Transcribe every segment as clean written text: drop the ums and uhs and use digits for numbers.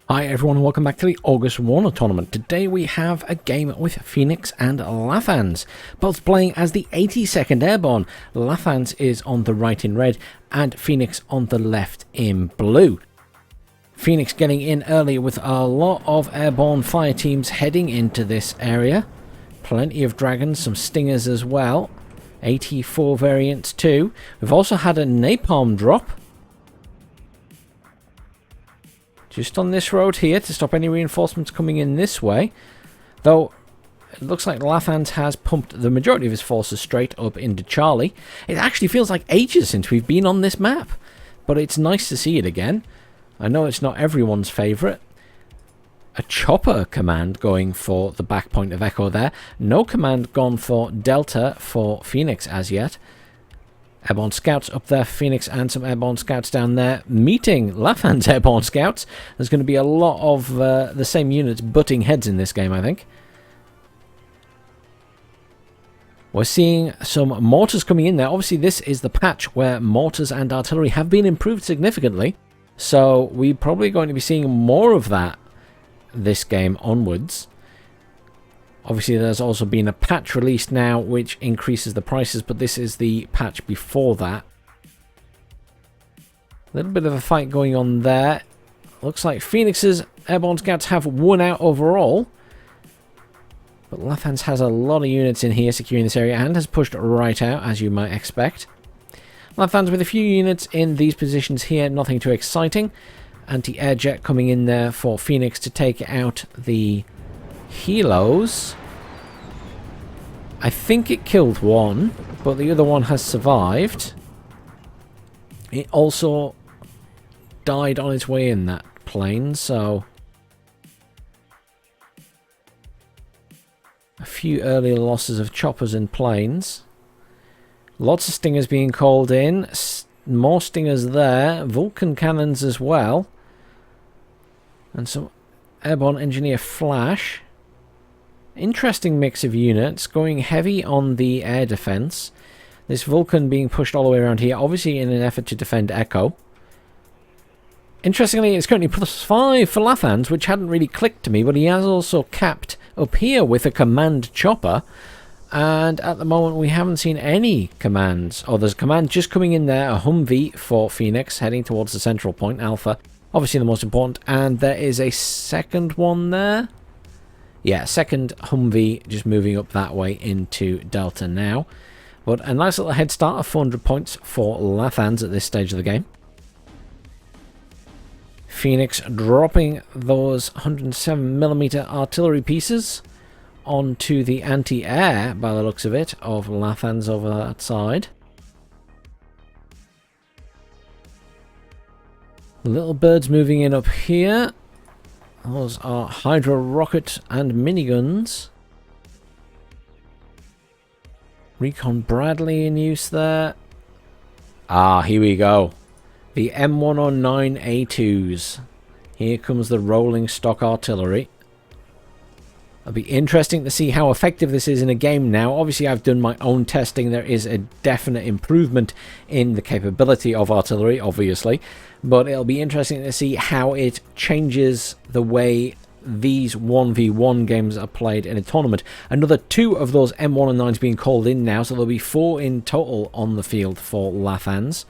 Hi everyone and welcome back to the August WARNO tournament. Today we have a game with Phoenix and Lathans, both playing as the 82nd Airborne. Lathans is on the right in red and Phoenix on the left in blue. Phoenix getting in early with a lot of airborne fire teams heading into this area. Plenty of dragons, some stingers as well. 84 variants too. We've also had a napalm drop just on this road here to stop any reinforcements coming in this way. Though, it looks like Lathans has pumped the majority of his forces straight up into Charlie. It actually feels like ages since we've been on this map. But it's nice to see it again. I know it's not everyone's favourite. A chopper command going for the back point of Echo there. No command gone for Delta for Phoenix as yet. Airborne scouts up there for Phoenix and some airborne scouts down there meeting Lathans airborne scouts. There's going to be a lot of the same units butting heads in this game, I think. We're seeing some mortars coming in there. Obviously this is the patch where mortars and artillery have been improved significantly. So we're probably going to be seeing more of that this game onwards. Obviously, there's also been a patch released now which increases the prices, but this is the patch before that. A little bit of a fight going on there. Looks like Phoenix's airborne scouts have won out overall. But Lathans has a lot of units in here securing this area and has pushed right out, as you might expect. Lathans with a few units in these positions here, nothing too exciting. Anti-air jet coming in there for Phoenix to take out the helos. I think it killed one, but the other one has survived. It also died on its way in that plane, so a few early losses of choppers and planes. Lots of stingers being called in. More stingers there. Vulcan cannons as well. And some airborne engineer flash. Interesting mix of units, going heavy on the air defense. This Vulcan being pushed all the way around here, obviously in an effort to defend Echo. Interestingly, it's currently +5 for Lathans, which hadn't really clicked to me, but he has also capped up here with a command chopper. And at the moment, we haven't seen any commands. Oh, there's a command just coming in there, a Humvee for Phoenix, heading towards the central point, Alpha. Obviously the most important, and there is a second one there. Yeah, second Humvee just moving up that way into Delta now. But a nice little head start of 400 points for Lathans at this stage of the game. Phoenix dropping those 107mm artillery pieces onto the anti-air, by the looks of it, of Lathans over that side. Little birds moving in up here. Those are Hydra rocket and miniguns. Recon Bradley in use there. Ah, here we go. The M109A2s. Here comes the rolling stock artillery. It'll be interesting to see how effective this is in a game now. Obviously, I've done my own testing. There is a definite improvement in the capability of artillery, obviously. But it'll be interesting to see how it changes the way these 1v1 games are played in a tournament. Another 2 of those M109s being called in now, so there'll be 4 in total on the field for Lathans.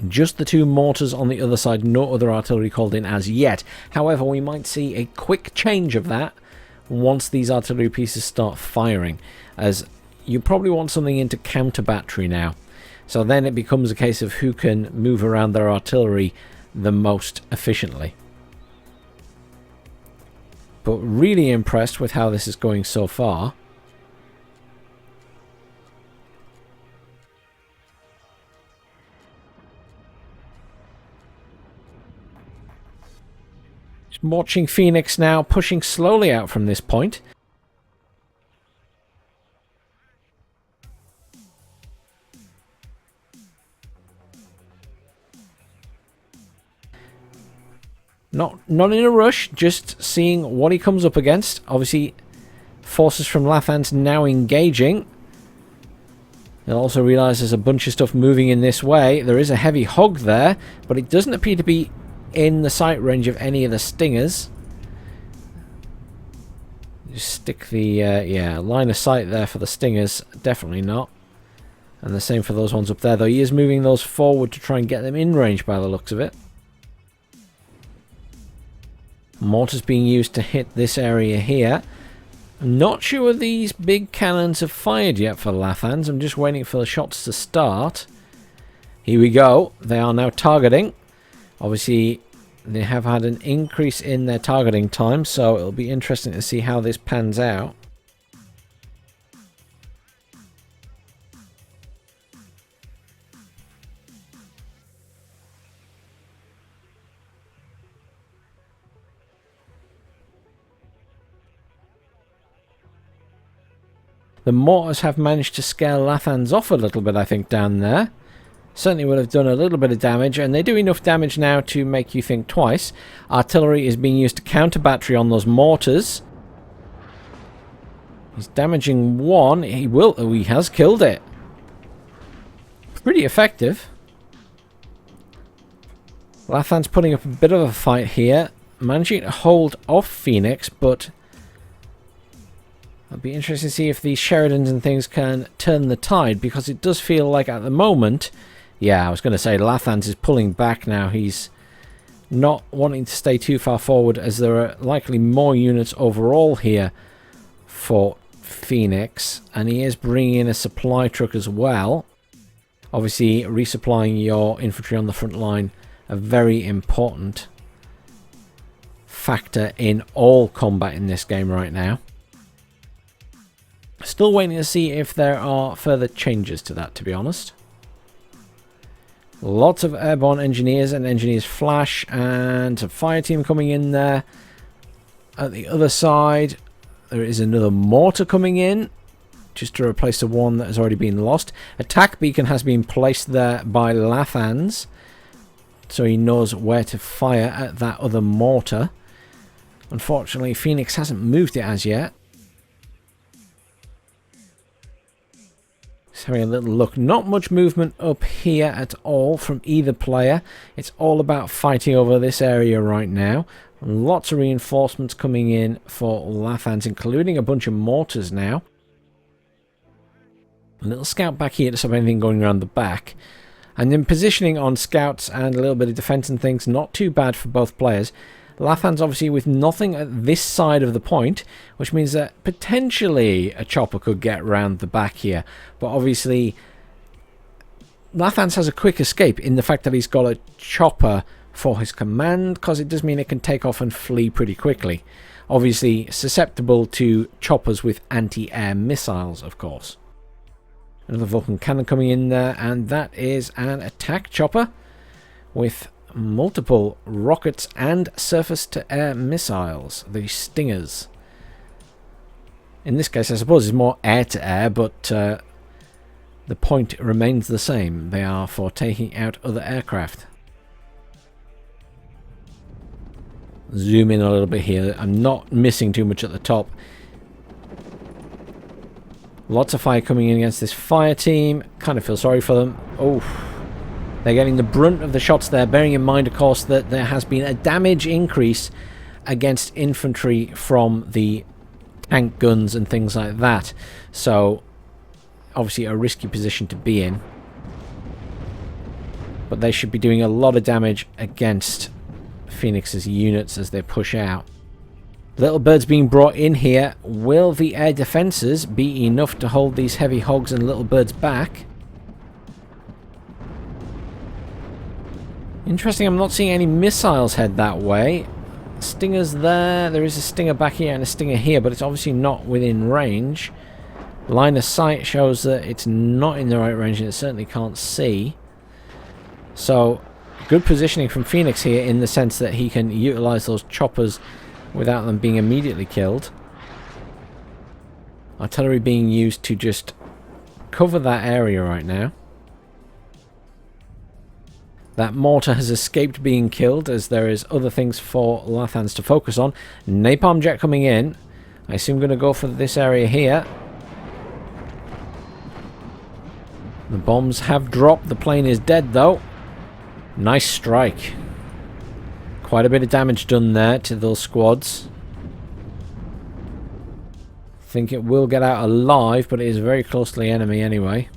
Just the 2 mortars on the other side, no other artillery called in as yet. However, we might see a quick change of that once these artillery pieces start firing, as you probably want something into counter battery now. So then it becomes a case of who can move around their artillery the most efficiently. But really impressed with how this is going so far. Watching Phoenix now pushing slowly out from this point. Not in a rush, just seeing what he comes up against. Obviously, forces from Lathans now engaging. You'll also realise there's a bunch of stuff moving in this way. There is a heavy hog there, but it doesn't appear to be in the sight range of any of the stingers. Just stick the yeah, line of sight there for the stingers. Definitely not. And the same for those ones up there, though he is moving those forward to try and get them in range by the looks of it. Mortars being used to hit this area here. I'm not sure these big cannons have fired yet for Lathans. I'm just waiting for the shots to start. Here we go. They are now targeting. Obviously, they have had an increase in their targeting time, so it'll be interesting to see how this pans out. The mortars have managed to scare Lathans off a little bit, I think, down there. Certainly would have done a little bit of damage, and they do enough damage now to make you think twice. Artillery is being used to counter battery on those mortars. He's damaging one. He has killed it. Pretty effective. Lathan's putting up a bit of a fight here, managing to hold off Phoenix, but it'll be interesting to see if these Sheridans and things can turn the tide, because it does feel like at the moment, yeah, I was going to say Lathans is pulling back now. He's not wanting to stay too far forward, as there are likely more units overall here for Phoenix, and he is bringing in a supply truck as well. Obviously, resupplying your infantry on the front line, a very important factor in all combat in this game right now. Still waiting to see if there are further changes to that, to be honest. Lots of airborne engineers and engineers flash, and a fire team coming in there. At the other side, there is another mortar coming in, just to replace the one that has already been lost. Attack beacon has been placed there by Lathans, so he knows where to fire at that other mortar. Unfortunately, Phoenix hasn't moved it as yet. Just having a little look. Not much movement up here at all from either player. It's all about fighting over this area right now. Lots of reinforcements coming in for Lathans, including a bunch of mortars now. A little scout back here to stop anything going around the back. And then positioning on scouts and a little bit of defense and things. Not too bad for both players. Lathans obviously with nothing at this side of the point, which means that potentially a chopper could get round the back here. But obviously Lathans has a quick escape in the fact that he's got a chopper for his command, because it does mean it can take off and flee pretty quickly. Obviously susceptible to choppers with anti-air missiles, of course. Another Vulcan cannon coming in there, and that is an attack chopper with multiple rockets and surface-to-air missiles, the Stingers. In this case, I suppose it's more air-to-air, but the point remains the same. They are for taking out other aircraft. Zoom in a little bit here. I'm not missing too much at the top. Lots of fire coming in against this fire team. Kind of feel sorry for them. Oh, they're getting the brunt of the shots there, bearing in mind, of course, that there has been a damage increase against infantry from the tank guns and things like that. So, obviously a risky position to be in. But they should be doing a lot of damage against Phoenix's units as they push out. Little birds being brought in here. Will the air defences be enough to hold these heavy hogs and little birds back? Interesting, I'm not seeing any missiles head that way. Stingers there. There is a stinger back here and a stinger here, but it's obviously not within range. Line of sight shows that it's not in the right range, and it certainly can't see. So, good positioning from Phoenix here in the sense that he can utilise those choppers without them being immediately killed. Artillery being used to just cover that area right now. That mortar has escaped being killed, as there is other things for Lathans to focus on. Napalm jet coming in. I assume going to go for this area here. The bombs have dropped. The plane is dead though. Nice strike. Quite a bit of damage done there to those squads. Think it will get out alive, but it is very close to the enemy anyway.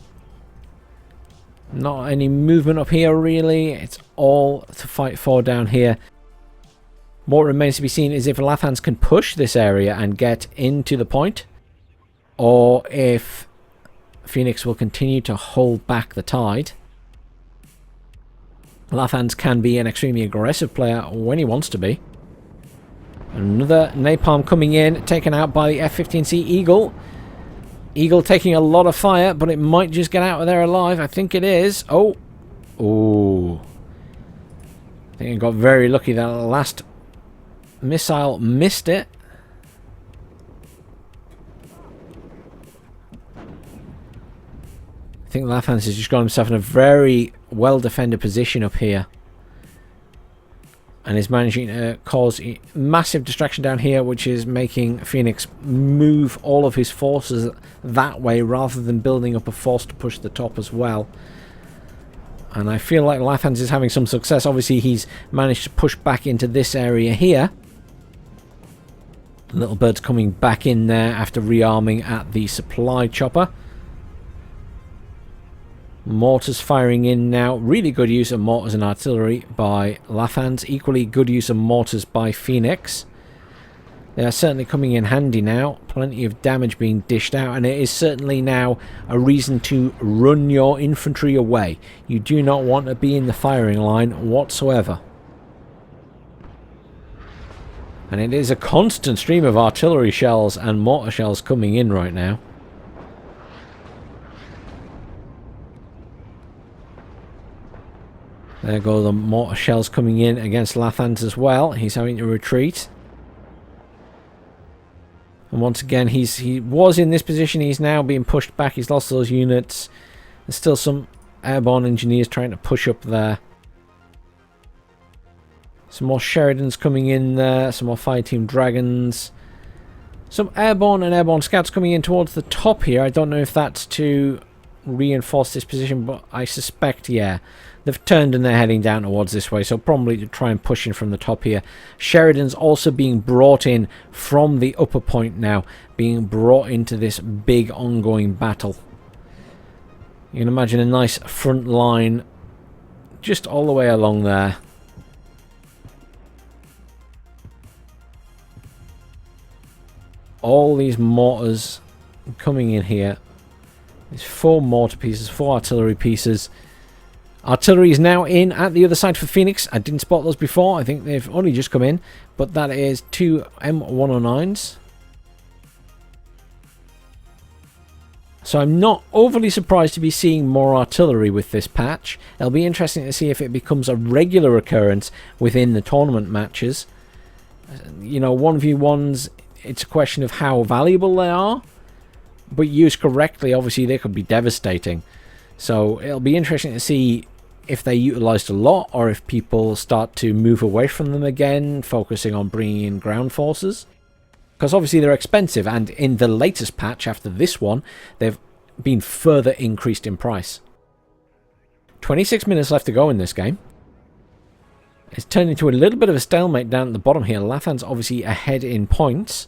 Not any movement up here really. It's all to fight for down here. What remains to be seen is if Lathans can push this area and get into the point, or if Phoenix will continue to hold back the tide. Lathans can be an extremely aggressive player when he wants to be. Another napalm coming in, taken out by the F-15C Eagle. Eagle taking a lot of fire, but it might just get out of there alive. I think it is. Oh. Ooh. I think it got very lucky that last missile missed it. I think Lathans has just got himself in a very well-defended position up here. And is managing to cause massive distraction down here, which is making Phoenix move all of his forces that way rather than building up a force to push the top as well. And I feel like Lathans is having some success. Obviously, he's managed to push back into this area here. Little Bird's coming back in there after rearming at the supply chopper. Mortars firing in now. Really good use of mortars and artillery by Lathans. Equally good use of mortars by Phoenix. They are certainly coming in handy now. Plenty of damage being dished out, and it is certainly now a reason to run your infantry away. You do not want to be in the firing line whatsoever. And it is a constant stream of artillery shells and mortar shells coming in right now. There go the mortar shells coming in against Lathans as well. He's having to retreat. And once again, he was in this position. He's now being pushed back. He's lost those units. There's still some airborne engineers trying to push up there. Some more Sheridans coming in there. Some more Fire Team Dragons. Some airborne and airborne scouts coming in towards the top here. I don't know if that's to reinforce this position, but I suspect, yeah. They've turned and they're heading down towards this way, so probably to try and push in from the top here. Sheridan's also being brought in from the upper point now, being brought into this big ongoing battle. You can imagine a nice front line just all the way along there. All these mortars coming in here. There's 4 mortar pieces, 4 artillery pieces. Artillery is now in at the other side for Phoenix. I didn't spot those before. I think they've only just come in. But that is 2 M109s. So I'm not overly surprised to be seeing more artillery with this patch. It'll be interesting to see if it becomes a regular occurrence within the tournament matches. You know, 1v1s, it's a question of how valuable they are. But used correctly, obviously, they could be devastating. So it'll be interesting to see if they're utilised a lot, or if people start to move away from them again, focusing on bringing in ground forces. Because obviously they're expensive, and in the latest patch after this one, they've been further increased in price. 26 minutes left to go in this game. It's turned into a little bit of a stalemate down at the bottom here. Lathans obviously ahead in points.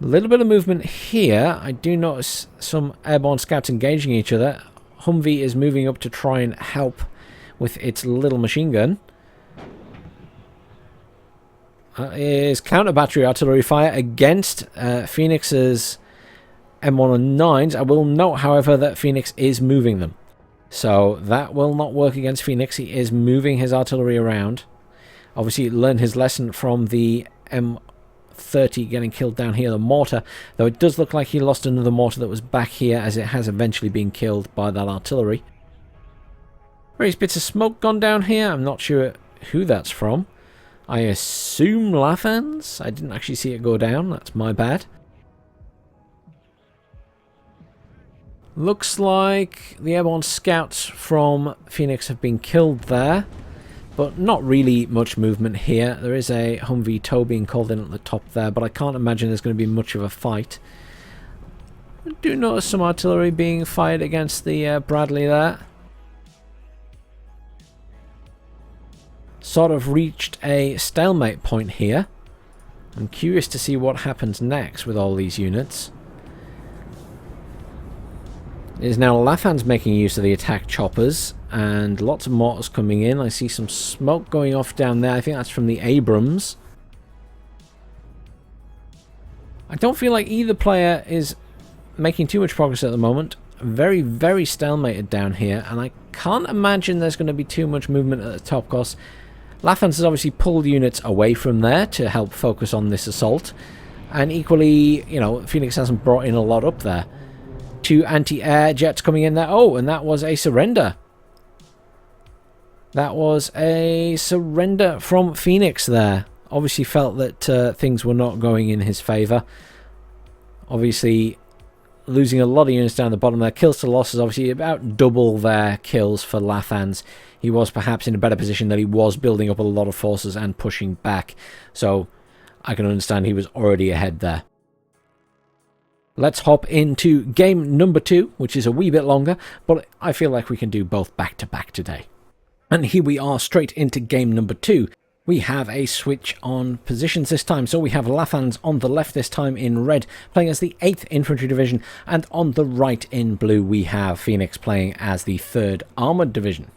A little bit of movement here. I do notice some airborne scouts engaging each other. Humvee is moving up to try and help with its little machine gun. Is counter battery artillery fire against Phoenix's M109s. I will note, however, that Phoenix is moving them. So that will not work against Phoenix. He is moving his artillery around. Obviously, learned his lesson from the M30 getting killed down here, the mortar, though it does look like he lost another mortar that was back here, as it has eventually been killed by that artillery. Various bits of smoke gone down here. I'm not sure who that's from. I assume Lathans. I didn't actually see it go down. That's my bad. Looks like the airborne scouts from Phoenix have been killed there. But not really much movement here. There is a Humvee tow being called in at the top there, but I can't imagine there's going to be much of a fight. I do notice some artillery being fired against the Bradley there. sort of reached a stalemate point here. I'm curious to see what happens next with all these units. It is now Lathans making use of the attack choppers, and lots of mortars coming in. I see some smoke going off down there. I think that's from the Abrams. I don't feel like either player is making too much progress at the moment. Very, very stalemated down here, and I can't imagine there's going to be too much movement at the top course. Lathans has obviously pulled units away from there to help focus on this assault, and equally, you know, Phoenix hasn't brought in a lot up there. 2 anti-air jets coming in there. Oh, and that was a surrender. That was a surrender from Phoenix there. Obviously felt that things were not going in his favour. Obviously losing a lot of units down the bottom there. Kills to losses, obviously about double their kills for Lathans. He was perhaps in a better position that he was building up a lot of forces and pushing back. So I can understand he was already ahead there. Let's hop into game number 2, which is a wee bit longer, but I feel like we can do both back to back today. And here we are straight into game number 2. We have a switch on positions this time, so we have Lathans on the left this time in red, playing as the 8th Infantry Division, and on the right in blue we have Phoenix playing as the 3rd Armoured Division.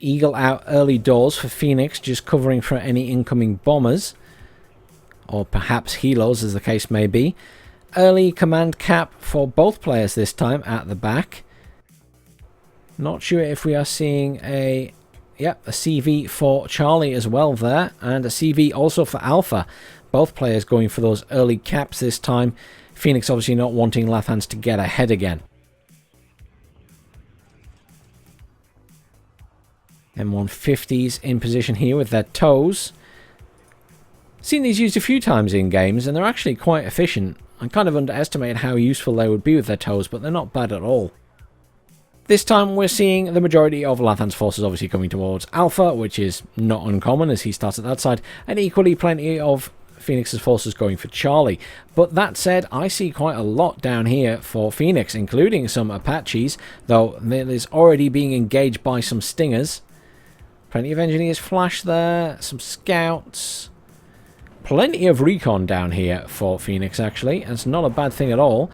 Eagle out early doors for Phoenix, just covering for any incoming bombers, or perhaps helos as the case may be. Early command cap for both players this time at the back. Not sure if we are seeing a CV for Charlie as well there, and a CV also for Alpha. Both players going for those early caps this time. Phoenix obviously not wanting Lathans to get ahead again. M150s in position here with their toes. Seen these used a few times in games, and they're actually quite efficient. I kind of underestimated how useful they would be with their toes, but they're not bad at all. This time we're seeing the majority of Lathans' forces obviously coming towards Alpha, which is not uncommon as he starts at that side, and equally plenty of Phoenix's forces going for Charlie. But that said, I see quite a lot down here for Phoenix, including some Apaches, though it is already being engaged by some Stingers. Plenty of engineers flash there, some scouts. Plenty of recon down here for Phoenix, actually. It's not a bad thing at all.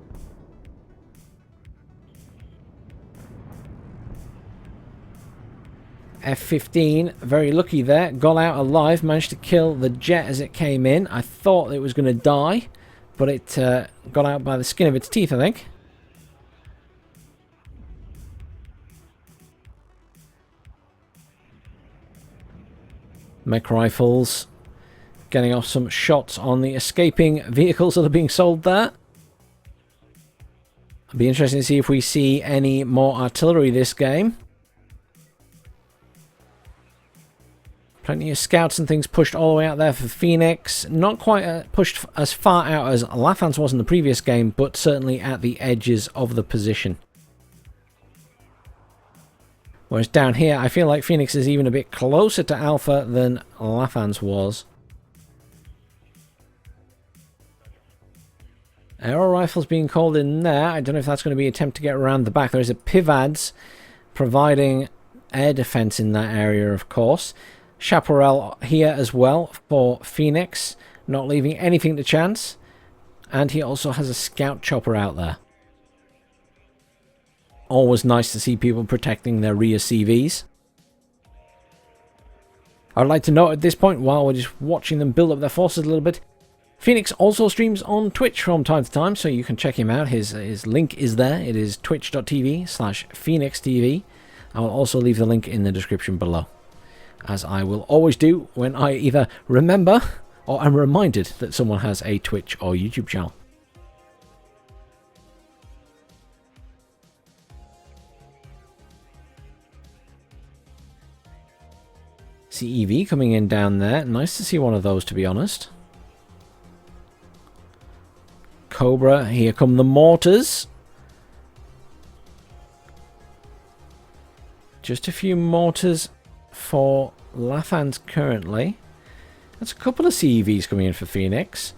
F-15, very lucky there. Got out alive, managed to kill the jet as it came in. I thought it was going to die, but it got out by the skin of its teeth, I think. Mech rifles getting off some shots on the escaping vehicles that are being sold there. It'll be interesting to see if we see any more artillery this game. Plenty of scouts and things pushed all the way out there for Phoenix. Not quite pushed as far out as Lathans was in the previous game, but certainly at the edges of the position. Whereas down here, I feel like Phoenix is even a bit closer to Alpha than Lathans was. Aero rifles being called in there. I don't know if that's going to be an attempt to get around the back. There is a PIVADS providing air defense in that area, of course. Chaparral here as well for Phoenix, not leaving anything to chance. And he also has a scout chopper out there. Always nice to see people protecting their rear CVs. I'd like to note at this point, while we're just watching them build up their forces a little bit, Phoenix also streams on Twitch from time to time, so you can check him out. His link is there. It is twitch.tv/PhoenixTV. I will also leave the link in the description below, as I will always do when I either remember or am reminded that someone has a Twitch or YouTube channel. CEV coming in down there. Nice to see one of those, to be honest. Cobra, here come the mortars. Just a few mortars for Lathans currently. That's a couple of CEVs coming in for Phoenix.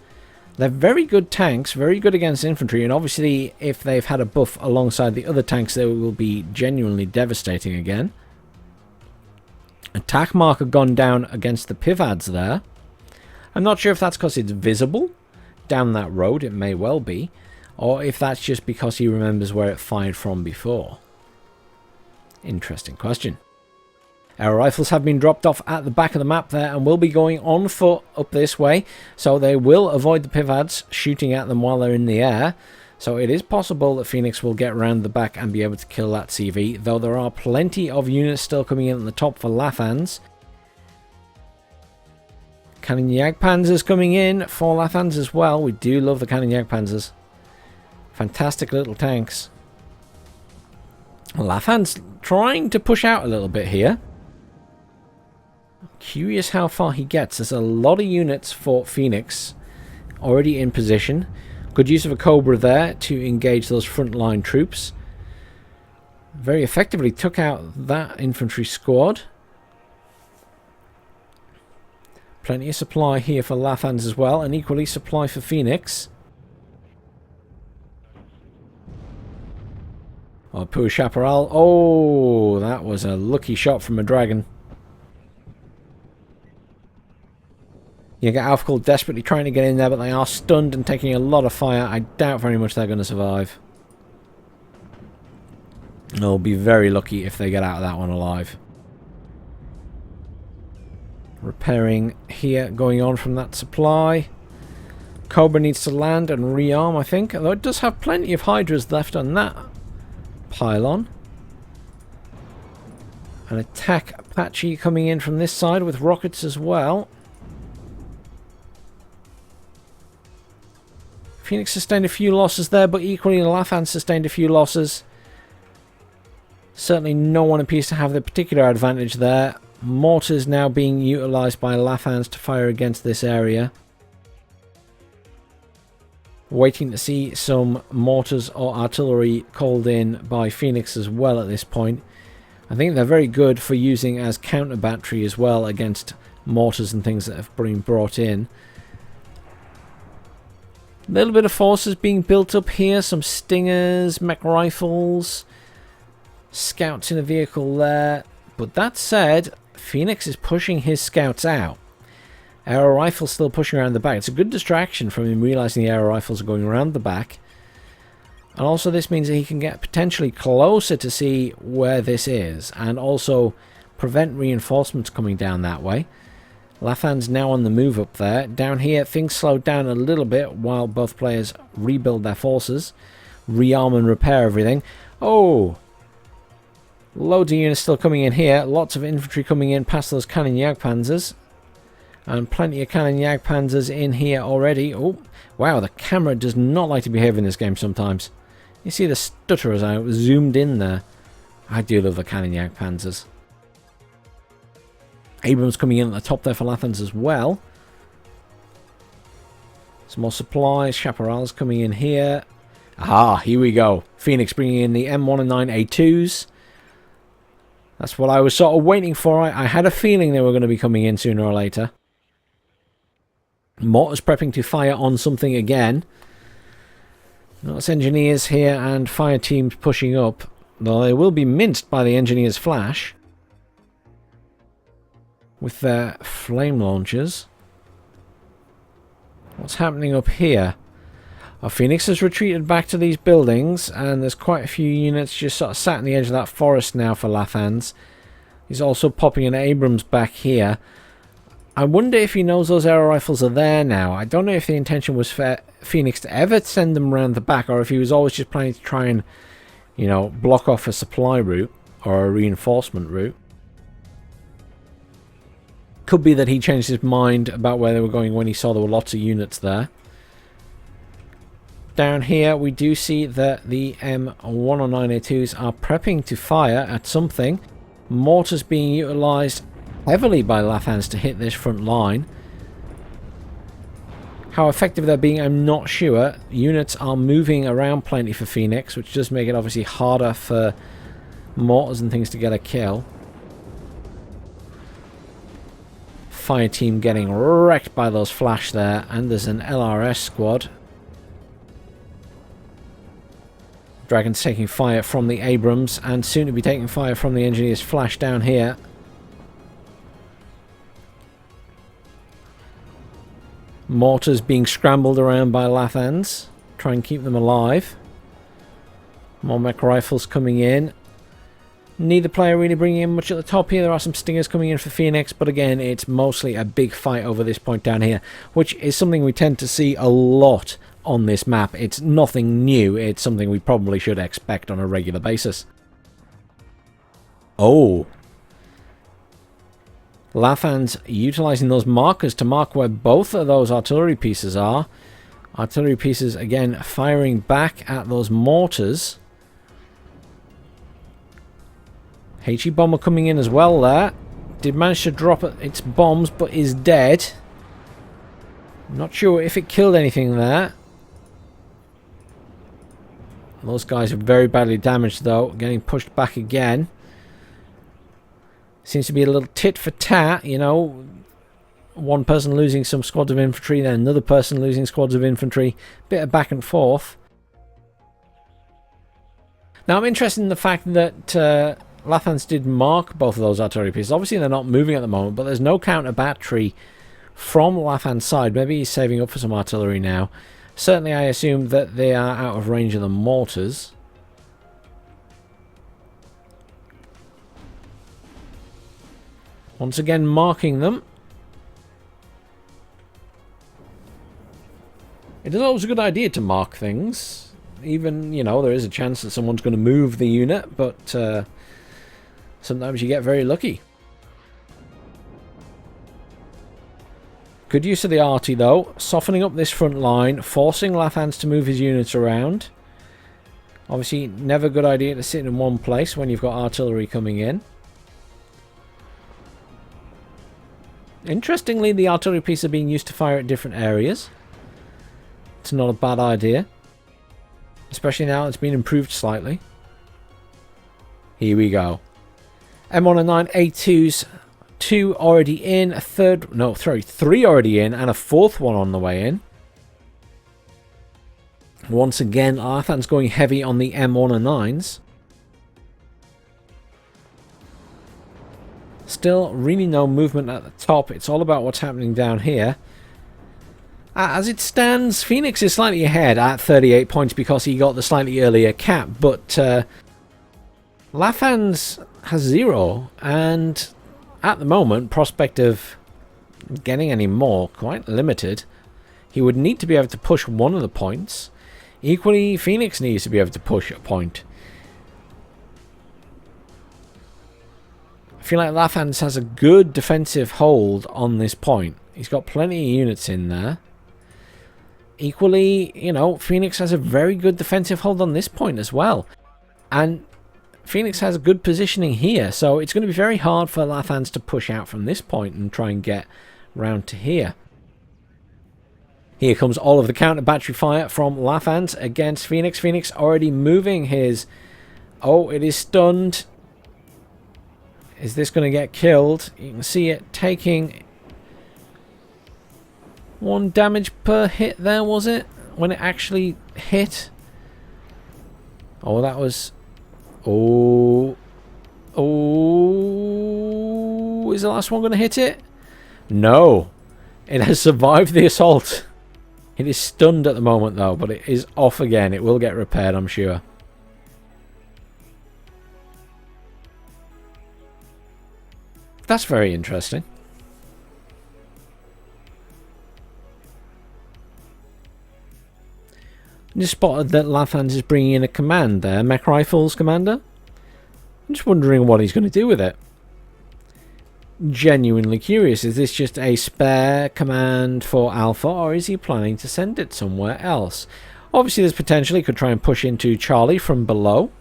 They're very good tanks, very good against infantry, and obviously if they've had a buff alongside the other tanks, they will be genuinely devastating again. Attack marker gone down against the Pivads there. I'm not sure if that's because it's visible down that road, it may well be, or if that's just because he remembers where it fired from before. Interesting question. Our rifles have been dropped off at the back of the map there and will be going on foot up this way, so they will avoid the Pivads shooting at them while they're in the air. So it is possible that Phoenix will get around the back and be able to kill that CV, though there are plenty of units still coming in at the top for Lathans. Cannon Jagdpanzers coming in for Lathans as well. We do love the Cannon Jagdpanzers. Fantastic little tanks. Lathans trying to push out a little bit here. Curious how far he gets. There's a lot of units for Phoenix already in position. Good use of a Cobra there to engage those frontline troops. Very effectively took out that infantry squad. Plenty of supply here for Lathans as well, and equally supply for Phoenix. Oh, poor Chaparral. Oh, that was a lucky shot from a dragon. You get Alphacle desperately trying to get in there, but they are stunned and taking a lot of fire. I doubt very much they're going to survive. They'll be very lucky if they get out of that one alive. Repairing here going on from that supply. Cobra needs to land and rearm, I think. Although it does have plenty of Hydras left on that pylon. An attack Apache coming in from this side with rockets as well. Phoenix sustained a few losses there, but equally Lathans sustained a few losses. Certainly no one appears to have the particular advantage there. Mortars now being utilised by Lathans to fire against this area. Waiting to see some mortars or artillery called in by Phoenix as well at this point. I think they're very good for using as counter battery as well against mortars and things that have been brought in. A little bit of forces being built up here. Some Stingers, mech rifles, scouts in a vehicle there. But that said, Phoenix is pushing his scouts out. Aero rifles still pushing around the back. It's a good distraction from him realizing the aero rifles are going around the back. And also this means that he can get potentially closer to see where this is. And also prevent reinforcements coming down that way. Lathans now on the move up there. Down here, things slowed down a little bit while both players rebuild their forces. Rearm and repair everything. Oh! Loads of units still coming in here. Lots of infantry coming in past those Cannon Jagdpanzers. And plenty of Cannon Jagdpanzers in here already. Oh, wow, the camera does not like to behave in this game sometimes. You see the stutter as I zoomed in there. I do love the Cannon Jagdpanzers. Abrams coming in at the top there for Lathans as well. Some more supplies. Chaparral's coming in here. Aha, here we go. Phoenix bringing in the M109A2s. That's what I was sort of waiting for. I had a feeling they were going to be coming in sooner or later. Mortars prepping to fire on something again. Lots of engineers here and fire teams pushing up. Though they will be minced by the engineers' flash. With their flame launchers. What's happening up here? Oh, Phoenix has retreated back to these buildings, and there's quite a few units just sort of sat on the edge of that forest now for Lathans. He's also popping an Abrams back here. I wonder if he knows those aero rifles are there now. I don't know if the intention was for Phoenix to ever send them around the back, or if he was always just planning to try and, you know, block off a supply route or a reinforcement route. Could be that he changed his mind about where they were going when he saw there were lots of units there. Down here we do see that the M109A2s are prepping to fire at something. Mortars being utilised heavily by Lathans to hit this front line. How effective they're being, I'm not sure. Units are moving around plenty for Phoenix, which does make it obviously harder for mortars and things to get a kill. fire team getting wrecked by those flash there. And there's an LRS squad. Dragon's taking fire from the Abrams and soon to be taking fire from the engineer's flash down here. Mortars being scrambled around by Lathans. Try and keep them alive. More mech rifles coming in. Neither player really bringing in much at the top here. There are some stingers coming in for Phoenix, but again, it's mostly a big fight over this point down here, which is something we tend to see a lot on this map. It's nothing new. It's something we probably should expect on a regular basis. Oh. Lathans utilizing those markers to mark where both of those artillery pieces are. Artillery pieces, again, firing back at those mortars. HE bomber coming in as well there. Did manage to drop its bombs, but is dead. Not sure if it killed anything there. Those guys are very badly damaged, though. Getting pushed back again. Seems to be a little tit for tat, you know. One person losing some squads of infantry, then another person losing squads of infantry. Bit of back and forth. Now, I'm interested in the fact that Lathans did mark both of those artillery pieces. Obviously, they're not moving at the moment, but there's no counter battery from Lathan's side. Maybe he's saving up for some artillery now. Certainly, I assume that they are out of range of the mortars. Once again, marking them. It is always a good idea to mark things. Even, you know, there is a chance that someone's going to move the unit, but sometimes you get very lucky. Good use of the arty, though. Softening up this front line, forcing Lathans to move his units around. Obviously, never a good idea to sit in one place when you've got artillery coming in. Interestingly, the artillery pieces are being used to fire at different areas. It's not a bad idea. Especially now it's been improved slightly. Here we go. M109 A2s. 2 already in. A third... No, sorry. 3 already in. And a 4th one on the way in. Once again, Lathan's going heavy on the M109s. Still, really no movement at the top. It's all about what's happening down here. As it stands, Phoenix is slightly ahead at 38 points because he got the slightly earlier cap. But Lathans has 0. And at the moment, prospect of getting any more, quite limited. He would need to be able to push one of the points. Equally, Phoenix needs to be able to push a point. I feel like Lathans has a good defensive hold on this point. He's got plenty of units in there. Equally, you know, Phoenix has a very good defensive hold on this point as well. And Phoenix has a good positioning here, so it's going to be very hard for Lathans to push out from this point and try and get round to here. Here comes all of the counter battery fire from Lathans against Phoenix. Phoenix already moving his... Oh, it is stunned. Is this going to get killed? You can see it taking 1 damage per hit there, was it? When it actually hit. Oh, that was... Oh. Oh. Is the last one going to hit it? No. It has survived the assault. It is stunned at the moment, though, but it is off again. It will get repaired, I'm sure. That's very interesting. I just spotted that Lathans is bringing in a command there. Mech Rifles Commander. I'm just wondering what he's going to do with it. Genuinely curious. Is this just a spare command for Alpha, or is he planning to send it somewhere else? Obviously, there's potential he could try and push into Charlie from below.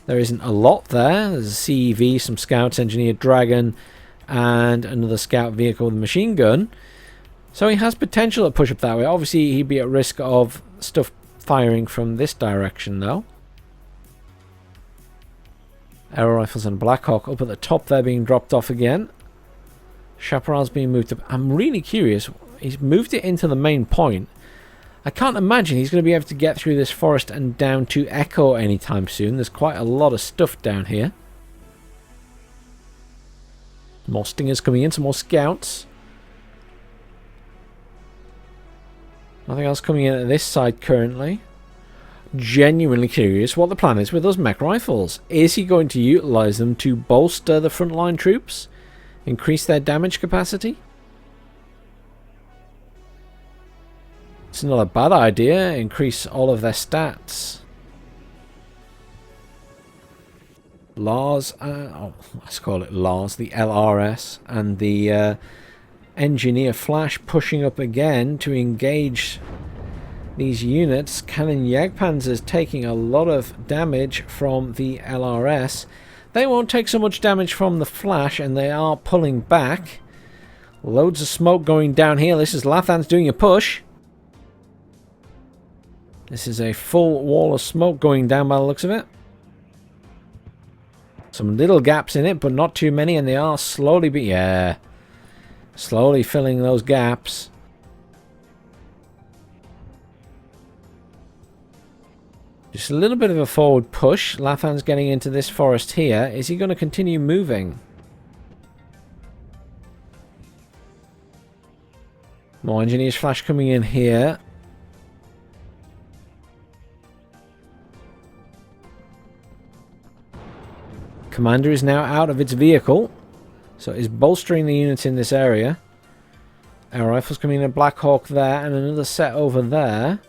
There isn't a lot there. There's a CEV, some scouts, engineered dragon, and another scout vehicle with a machine gun. So he has potential to push up that way. Obviously, he'd be at risk of stuff firing from this direction, though. Aero rifles and Blackhawk up at the top there being dropped off again. Chaparral's being moved up. I'm really curious. He's moved it into the main point. I can't imagine he's going to be able to get through this forest and down to Echo anytime soon. There's quite a lot of stuff down here. More stingers coming in, some more scouts. Nothing else coming in at this side currently. Genuinely curious what the plan is with those mech rifles. Is he going to utilize them to bolster the frontline troops? Increase their damage capacity? It's not a bad idea. Increase all of their stats. Lars, let's call it Lars, the LRS, and the Engineer Flash pushing up again to engage these units. Cannon Jagdpanzers taking a lot of damage from the LRS. They won't take so much damage from the Flash, and they are pulling back. Loads of smoke going down here. This is Lathans doing a push. This is a full wall of smoke going down by the looks of it. Some little gaps in it, but not too many, and they are slowly, slowly filling those gaps. Just a little bit of a forward push. Lathan's getting into this forest here. Is he going to continue moving? More Engineers Flash coming in here. Commander is now out of its vehicle, so it is bolstering the units in this area. Our rifles coming in a Black Hawk there, and another set over there.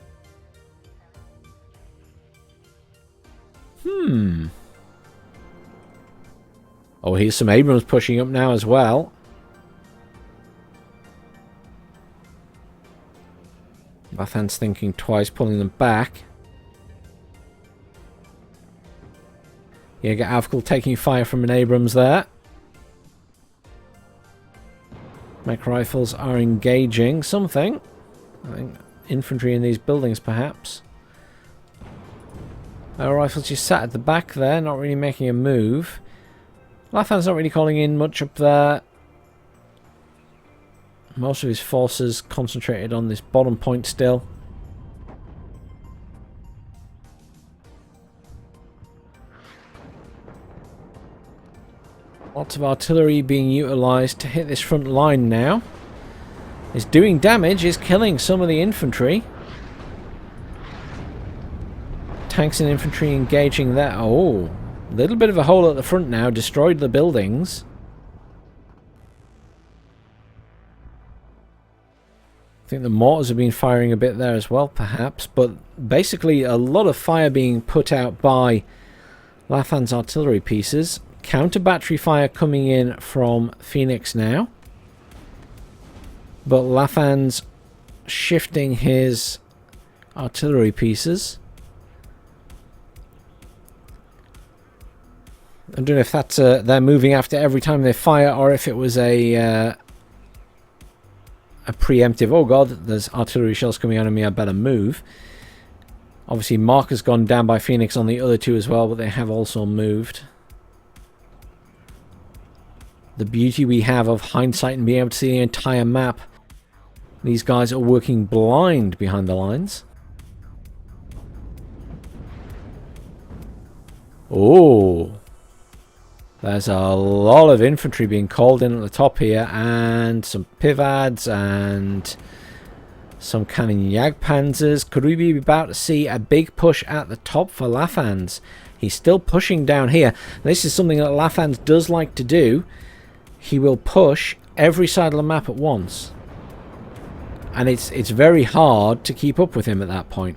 Oh, here's some Abrams pushing up now as well. Lathan's thinking twice, pulling them back. Jäger Avkul taking fire from an Abrams there. Mech rifles are engaging something. I think infantry in these buildings perhaps. Our rifles just sat at the back there, not really making a move. Lathan's not really calling in much up there. Most of his forces concentrated on this bottom point still. Lots of artillery being utilised to hit this front line now. It's doing damage, it's killing some of the infantry. Tanks and infantry engaging there. Oh, a little bit of a hole at the front now, destroyed the buildings. I think the mortars have been firing a bit there as well, perhaps, but basically a lot of fire being put out by Lathan's artillery pieces. Counter battery fire coming in from Phoenix now, but Lathan's shifting his artillery pieces. I don't know if that's they're moving after every time they fire, or if it was a preemptive. Oh god, there's artillery shells coming out of me, I better move. Obviously Mark has gone down by Phoenix on the other two as well, but they have also moved. The beauty we have of hindsight and being able to see the entire map. These guys are working blind behind the lines. Oh, there's a lot of infantry being called in at the top here, and some pivads and some cannon Jagdpanzers. Could we be about to see a big push at the top for Lathans? He's still pushing down here. This is something that Lathans does like to do. He will push every side of the map at once, and it's very hard to keep up with him at that point.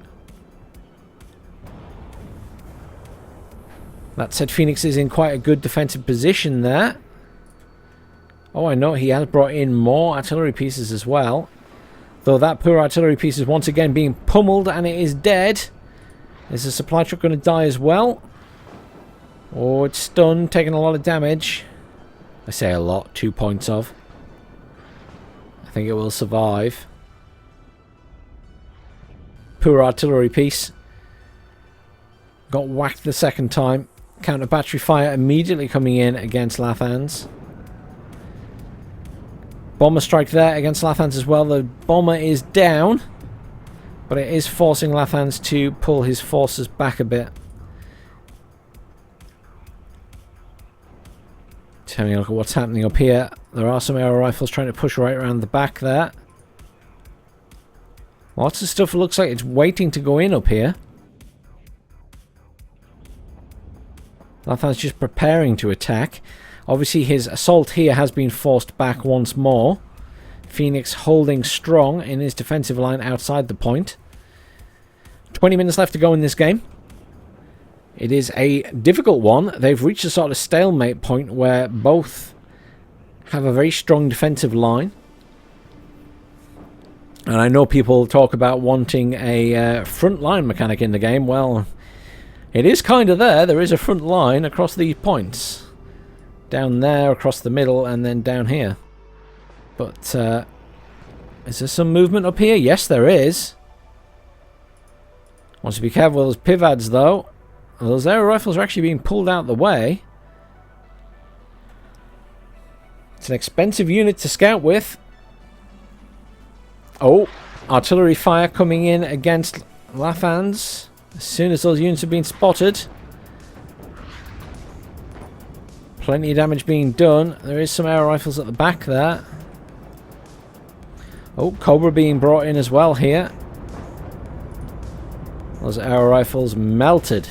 That said, Phoenix is in quite a good defensive position there. Oh, I know he has brought in more artillery pieces as well, though that poor artillery piece is once again being pummeled, and it is dead. Is the supply truck going to die as well? Oh, it's stunned, taking a lot of damage. I say a lot, 2 points of. I think it will survive. Poor artillery piece. Got whacked the second time. Counter battery fire immediately coming in against Lathans. Bomber strike there against Lathans as well. The bomber is down, but it is forcing Lathans to pull his forces back a bit. Having a look at what's happening up here. There are some air rifles trying to push right around the back there. Lots of stuff looks like it's waiting to go in up here. Lathan's just preparing to attack. Obviously his assault here has been forced back once more. Phoenix holding strong in his defensive line outside the point. 20 minutes left to go in this game. It is a difficult one. They've reached a sort of stalemate point where both have a very strong defensive line. And I know people talk about wanting a front line mechanic in the game. Well, it is kind of there. There is a front line across the points. Down there, across the middle, and then down here. But, is there some movement up here? Yes, there is. Want to be careful with those pivads, though. Those air rifles are actually being pulled out the way. It's an expensive unit to scout with. Oh, artillery fire coming in against Lathans. As soon as those units have been spotted. Plenty of damage being done. There is some air rifles at the back there. Oh, Cobra being brought in as well here. Those air rifles melted.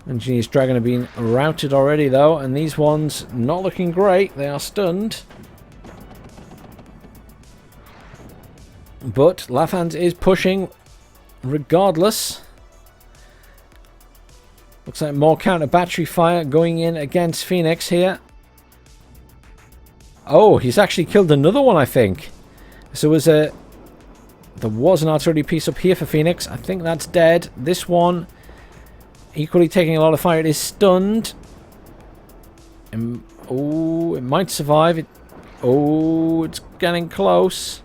Engineer's Dragon have been routed already though, and these ones not looking great. They are stunned. But Lathans is pushing regardless. Looks like more counter battery fire going in against Phoenix here. Oh, he's actually killed another one, I think. So there was an artillery piece up here for Phoenix. I think that's dead. This one equally taking a lot of fire. It is stunned. Oh, it might survive. Oh, it's getting close.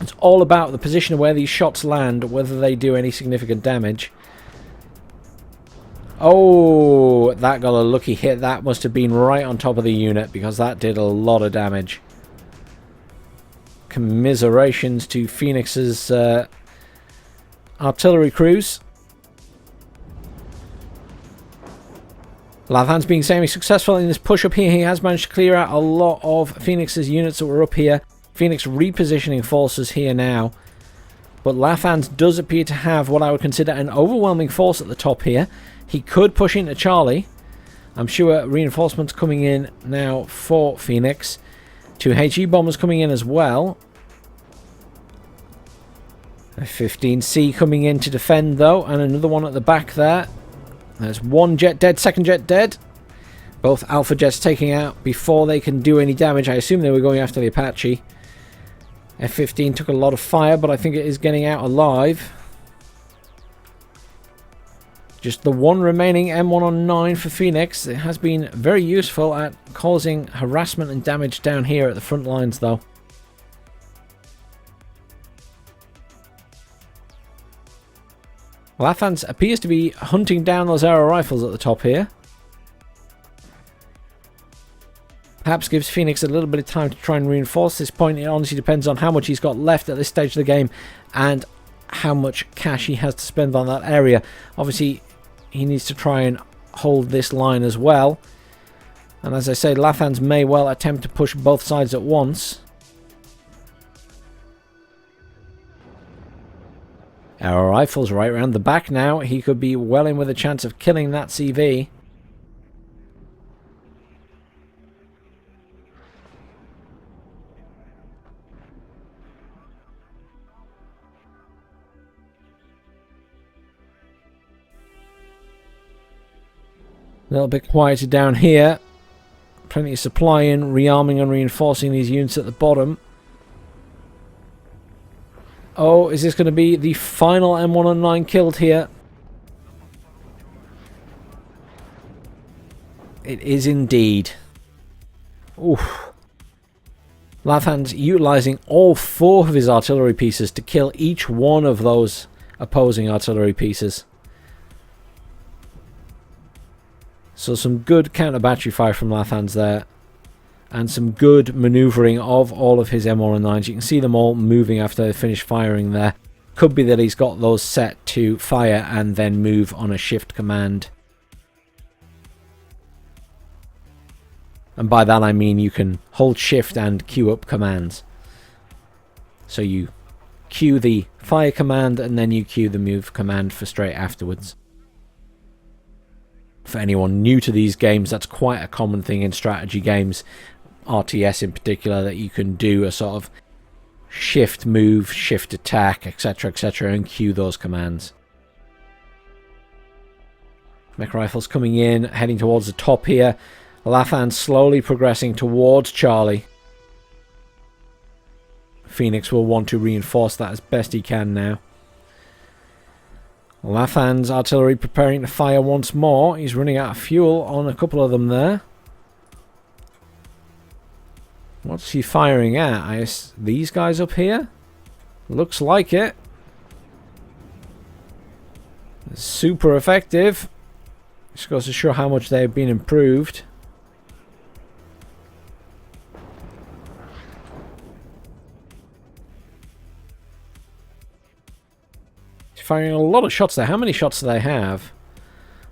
It's all about the position of where these shots land, whether they do any significant damage. Oh, that got a lucky hit. That must have been right on top of the unit, because that did a lot of damage. Commiserations to Phoenix's artillery crews. Lathans being semi-successful in this push up here. He has managed to clear out a lot of Phoenix's units that were up here. Phoenix repositioning forces here now. But Lathans does appear to have what I would consider an overwhelming force at the top here. He could push into Charlie. I'm sure reinforcements coming in now for Phoenix. 2 HE bombers coming in as well. A 15C coming in to defend though, and another one at the back there. There's one jet dead, second jet dead. Both Alpha jets taking out before they can do any damage. I assume they were going after the Apache. F-15 took a lot of fire, but I think it is getting out alive. Just the one remaining M109 for Phoenix. It has been very useful at causing harassment and damage down here at the front lines though. Lathans appears to be hunting down those arrow rifles at the top here. Perhaps gives Phoenix a little bit of time to try and reinforce this point. It honestly depends on how much he's got left at this stage of the game and how much cash he has to spend on that area. Obviously, he needs to try and hold this line as well. And as I say, Lathans may well attempt to push both sides at once. Our rifles right around the back now. He could be well in with a chance of killing that CV. A little bit quieter down here. Plenty of supply in, rearming and reinforcing these units at the bottom. Oh, is this going to be the final M109 killed here? It is indeed. Oof. Lathans utilising all 4 of his artillery pieces to kill each one of those opposing artillery pieces. So some good counter battery fire from Lathans there. And some good manoeuvring of all of his M109s. You can see them all moving after they finish firing there. Could be that he's got those set to fire and then move on a shift command. And by that I mean you can hold shift and queue up commands. So you queue the fire command and then you queue the move command for straight afterwards. For anyone new to these games, that's quite a common thing in strategy games, RTS in particular, that you can do a sort of shift move, shift attack, etc, etc, and queue those commands. Mech rifles coming in, heading towards the top here. Lathan slowly progressing towards Charlie. Phoenix will want to reinforce that as best he can now. Lathan's artillery preparing to fire once more. He's running out of fuel on a couple of them there. What's he firing at? These guys up here? Looks like it. Super effective. Just goes to show how much they've been improved. Firing a lot of shots there. How many shots do they have?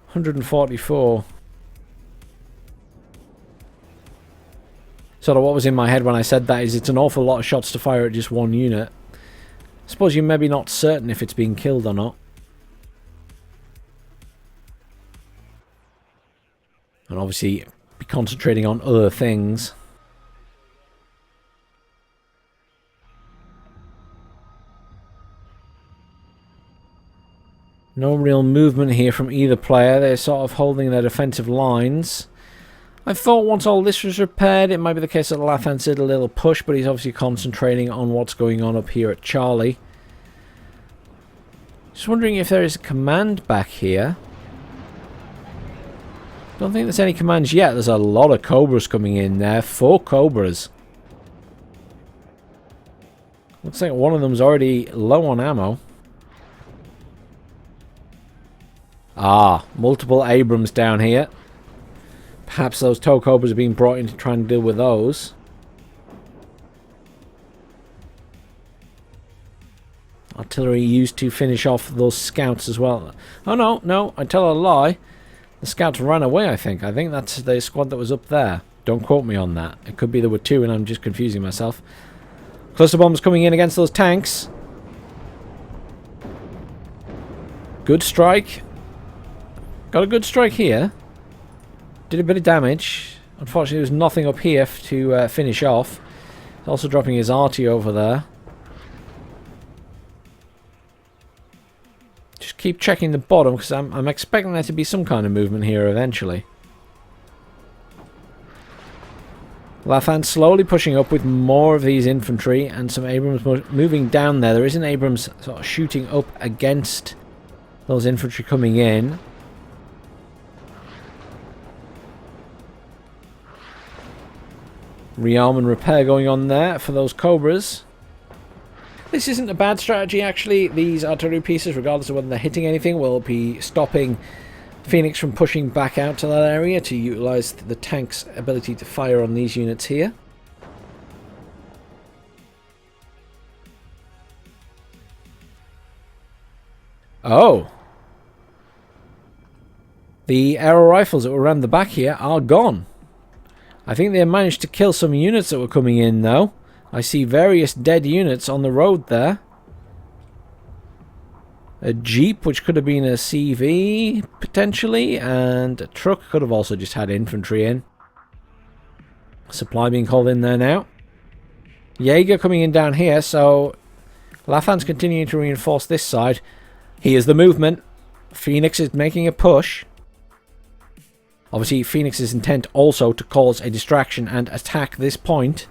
144. Sort of what was in my head when I said that is it's an awful lot of shots to fire at just one unit. I suppose you're maybe not certain if it's being killed or not. And obviously be concentrating on other things. No real movement here from either player. They're sort of holding their defensive lines. I thought once all this was repaired, it might be the case that Lathans did a little push, but he's obviously concentrating on what's going on up here at Charlie. Just wondering if there is a command back here. Don't think there's any commands yet. There's a lot of Cobras coming in there. 4 Cobras. Looks like one of them's already low on ammo. Ah, multiple Abrams down here. Perhaps those tow Cobras are being brought in to try and deal with those. Artillery used to finish off those scouts as well. Oh no, no, I tell a lie. The scouts ran away, I think. I think that's the squad that was up there. Don't quote me on that. It could be there were 2 and I'm just confusing myself. Cluster bombs coming in against those tanks. Good strike. Got a good strike here. Did a bit of damage. Unfortunately, there's nothing up here to finish off. He's also dropping his arty over there. Just keep checking the bottom because I'm expecting there to be some kind of movement here eventually. Lathan slowly pushing up with more of these infantry and some Abrams moving down there. There is an Abrams sort of shooting up against those infantry coming in. Rearm and repair going on there for those Cobras. This isn't a bad strategy actually. These artillery pieces, regardless of whether they're hitting anything, will be stopping Phoenix from pushing back out to that area to utilise the tank's ability to fire on these units here. Oh! The arrow rifles that were around the back here are gone. I think they managed to kill some units that were coming in though. I see various dead units on the road there. A jeep, which could have been a CV, potentially, and a truck could have also just had infantry in. Supply being called in there now. Jaeger coming in down here, so Lathan's continuing to reinforce this side. Here's the movement. Phoenix is making a push. Obviously, Phoenix's intent also to cause a distraction and attack this point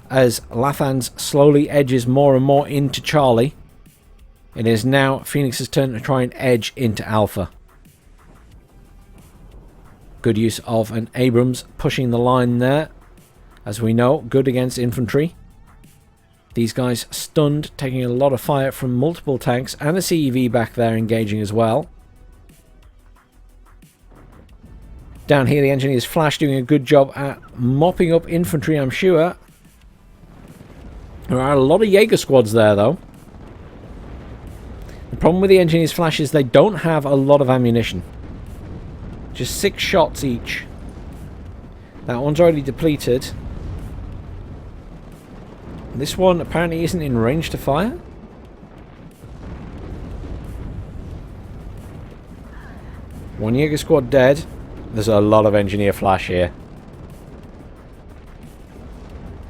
as Lathans slowly edges more and more into Charlie. It is now Phoenix's turn to try and edge into Alpha. Good use of an Abrams pushing the line there. As we know, good against infantry. These guys stunned, taking a lot of fire from multiple tanks and a CEV back there engaging as well. Down here, the engineer's flash doing a good job at mopping up infantry, I'm sure. There are a lot of Jaeger squads there, though. The problem with the engineer's flash is they don't have a lot of ammunition. Just 6 shots each. That one's already depleted. This one apparently isn't in range to fire. One Jaeger squad dead. There's a lot of engineer flash here.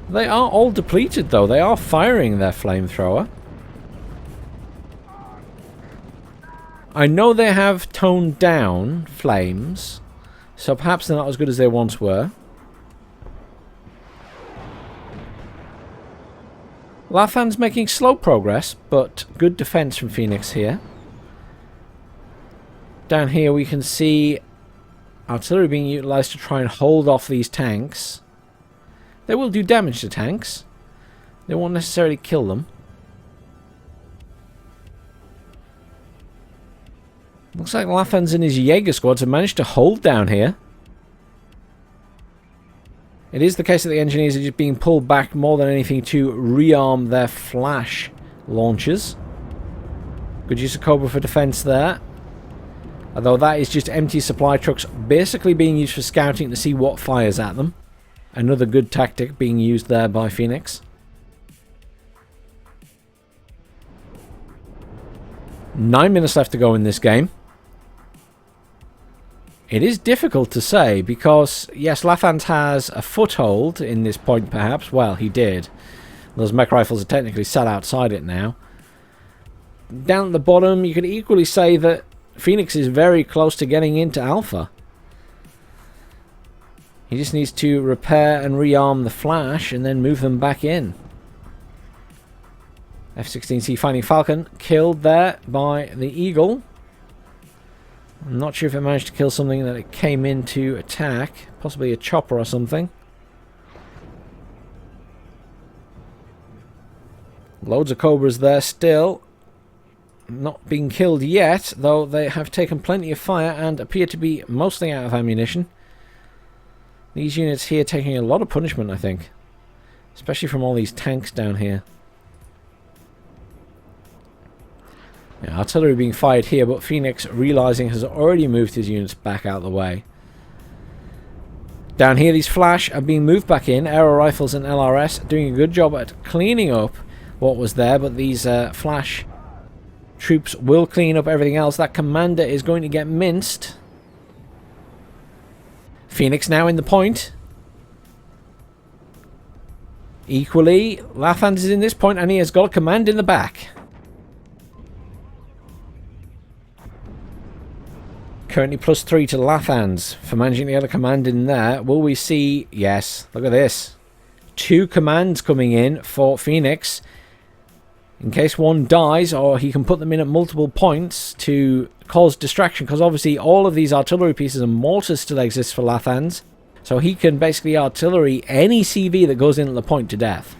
They are all depleted though. They are firing their flamethrower. I know they have toned down flames, so perhaps they're not as good as they once were. Lathans making slow progress, but good defense from Phoenix here. Down here we can see artillery being utilized to try and hold off these tanks. They will do damage to tanks. They won't necessarily kill them. Looks like Lathans and his Jaeger squads have managed to hold down here. It is the case that the engineers are just being pulled back more than anything to rearm their flash launchers. Good use of Cobra for defense there. Although that is just empty supply trucks basically being used for scouting to see what fires at them. Another good tactic being used there by Phoenix. Nine minutes left to go in this game. It is difficult to say because, yes, Lathans has a foothold in this point perhaps. Well, he did. Those mech rifles are technically sat outside it now. Down at the bottom, you could equally say that Phoenix is very close to getting into Alpha. He just needs to repair and rearm the flash and then move them back in. F-16C Fighting Falcon killed there by the Eagle. I'm not sure if it managed to kill something that it came in to attack. Possibly a chopper or something. Loads of Cobras there still. Not being killed yet, though they have taken plenty of fire and appear to be mostly out of ammunition. These units here taking a lot of punishment, I think. Especially from all these tanks down here. Yeah, artillery being fired here, but Phoenix, realizing, has already moved his units back out of the way. Down here, these flash are being moved back in. Aero rifles and LRS doing a good job at cleaning up what was there, but these flash troops will clean up everything else. That commander is going to get minced. Phoenix now in the point. Equally, Lathans is in this point and he has got a command in the back. Currently +3 to Lathans for managing the other command in there. Will we see... Yes, look at this. 2 commands coming in for Phoenix. In case one dies, or he can put them in at multiple points to cause distraction, because obviously all of these artillery pieces and mortars still exist for Lathans. So he can basically artillery any CV that goes in at the point to death.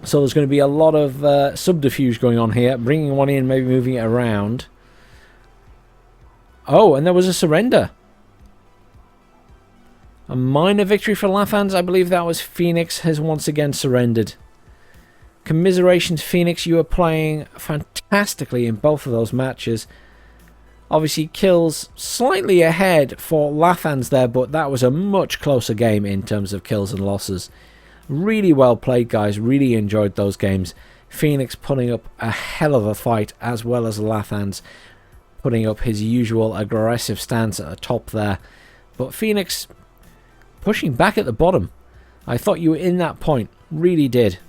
So there's going to be a lot of subterfuge going on here. Bringing one in, maybe moving it around. Oh, and there was a surrender. A minor victory for Lathans. I believe that was Phoenix has once again surrendered. Commiserations, Phoenix. You are playing fantastically in both of those matches. Obviously, kills slightly ahead for Lathans there, but that was a much closer game in terms of kills and losses. Really well played, guys. Really enjoyed those games. Phoenix putting up a hell of a fight, as well as Lathans putting up his usual aggressive stance at the top there. But Phoenix pushing back at the bottom. I thought you were in that point. Really did.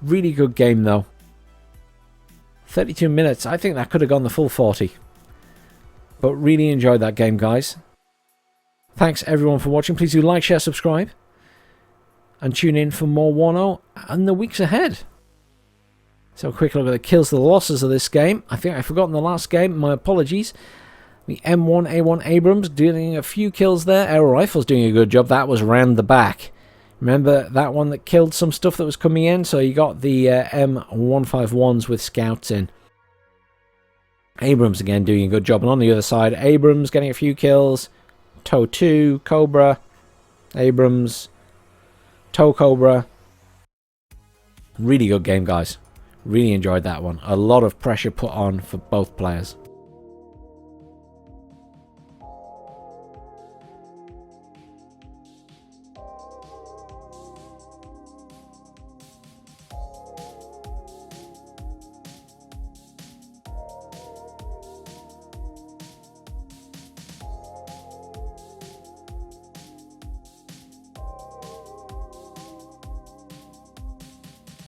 Really good game, though. 32 minutes. I think that could have gone the full 40. But really enjoyed that game, guys. Thanks, everyone, for watching. Please do like, share, subscribe. And tune in for more WARNO in the weeks ahead. So a quick look at the kills, the losses of this game. I think I forgot in the last game. My apologies. The M1A1 Abrams doing a few kills there. Aero Rifles doing a good job. That was round the back. Remember that one that killed some stuff that was coming in? So you got the M151s with scouts in. Abrams again doing a good job. And on the other side, Abrams getting a few kills. Toe 2, Cobra, Abrams, Toe Cobra. Really good game, guys. Really enjoyed that one. A lot of pressure put on for both players.